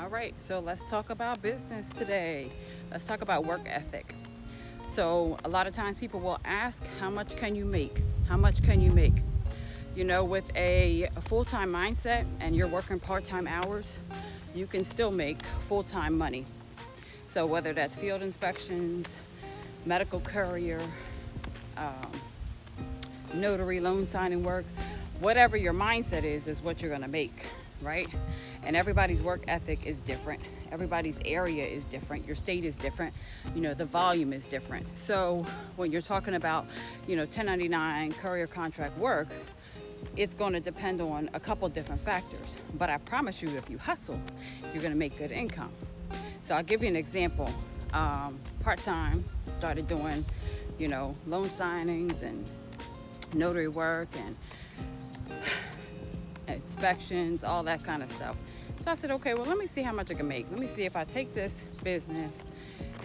All right, so let's talk about business today. Let's talk about work ethic. So, a lot of times people will ask, how much can you make? How much can you make? With a full time mindset and you're working part time hours, you can still make full time money. So, whether that's field inspections, medical courier, um, notary loan signing work, whatever your mindset is what you're going to make, right? And everybody's work ethic is different. Everybody's area is different. Your state is different. The volume is different. So when you're talking about, 1099 courier contract work, it's going to depend on a couple different factors. But I promise you, if you hustle, you're going to make good income. So I'll give you an example. Part-time, started doing, loan signings and notary work and inspections, all that kind of stuff. So I said, okay, well, let me see how much I can make. Let me see if I take this business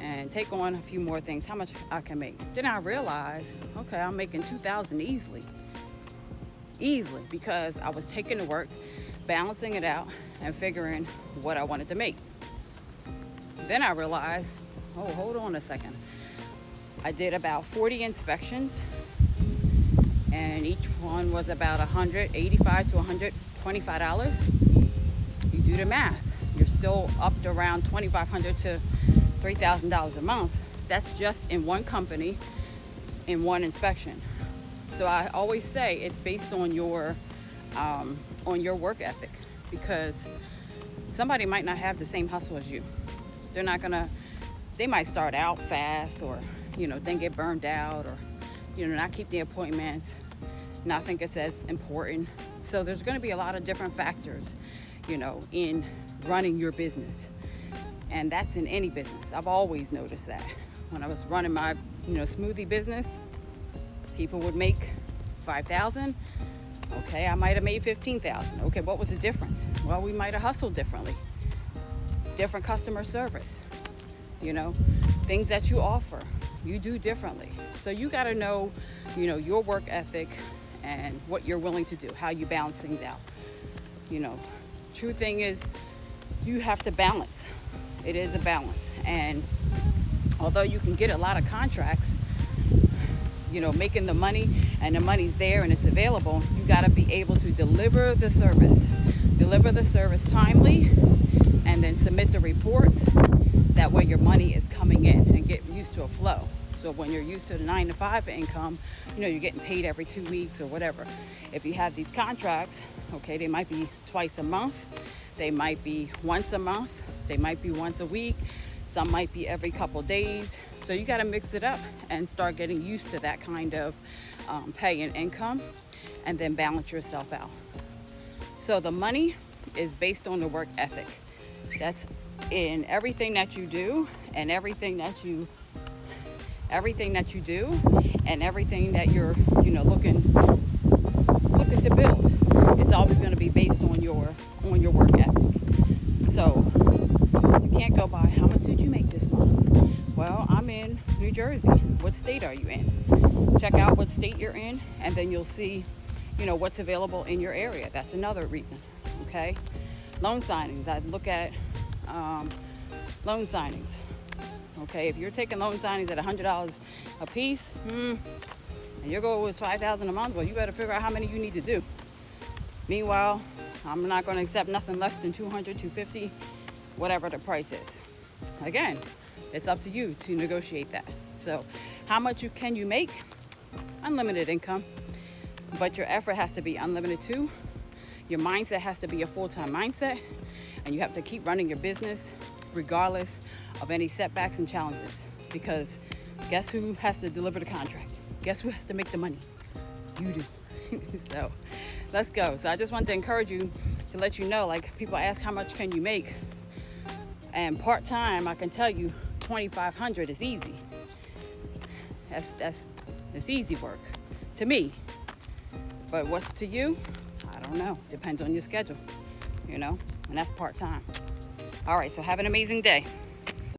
and take on a few more things, how much I can make. Then I realized, okay, I'm making $2,000 easily, because I was taking the work, balancing it out, and figuring what I wanted to make. Then I realized, oh, hold on a second. I did about 40 inspections, and each one was about $185 to $125. You do the math, you're still up to around $2,500 to $3,000 a month. That's just in one company, in one inspection. So I always say it's based on your work ethic, because somebody might not have the same hustle as you. They might start out fast, or then get burned out, or not keep the appointments, not think it's as important. So there's going to be a lot of different factors, in running your business. And that's in any business. I've always noticed that. When I was running my, smoothie business, people would make $5,000. Okay, I might have made $15,000. Okay, what was the difference? Well, we might have hustled differently. Different customer service, things that you offer, you do differently. So you got to know, your work ethic and what you're willing to do, how you balance things out. True thing is, you have to balance. It is a balance. And although you can get a lot of contracts, making the money, and the money's there and it's available, you got to be able to deliver the service timely, and then submit the reports. That way your money is coming in, and get used to a flow. So when you're used to the 9 to 5 income, you're getting paid every 2 weeks or whatever. If you have these contracts, okay, they might be twice a month, they might be once a month, they might be once a week, some might be every couple days. So you got to mix it up and start getting used to that kind of pay and income, and then balance yourself out. So the money is based on the work ethic. That's in everything that you do, and everything that you do, and everything that you're looking to build. It's always going to be based on your work ethic. So you can't go by, how much did you make this month? Well, I'm in New Jersey. What state are you in? Check out what state you're in, and then you'll see what's available in your area. That's another reason. Okay, loan signings. I look at loan signings. Okay, if you're taking loan signings at $100 a piece, and your goal was $5,000 a month, well, you better figure out how many you need to do. Meanwhile, I'm not going to accept nothing less than $200, $250, whatever the price is. Again, it's up to you to negotiate that. So, how much can you make? Unlimited income, but your effort has to be unlimited too. Your mindset has to be a full-time mindset, and you have to keep running your business regardless of any setbacks and challenges, because guess who has to deliver the contract? Guess who has to make the money? You do. So let's go. So I just wanted to encourage you, to let you know, like, people ask how much can you make, and part-time, I can tell you $2,500 is easy. That's easy work to me, but what's to you? I don't know. Depends on your schedule, and that's part-time. All right, so have an amazing day.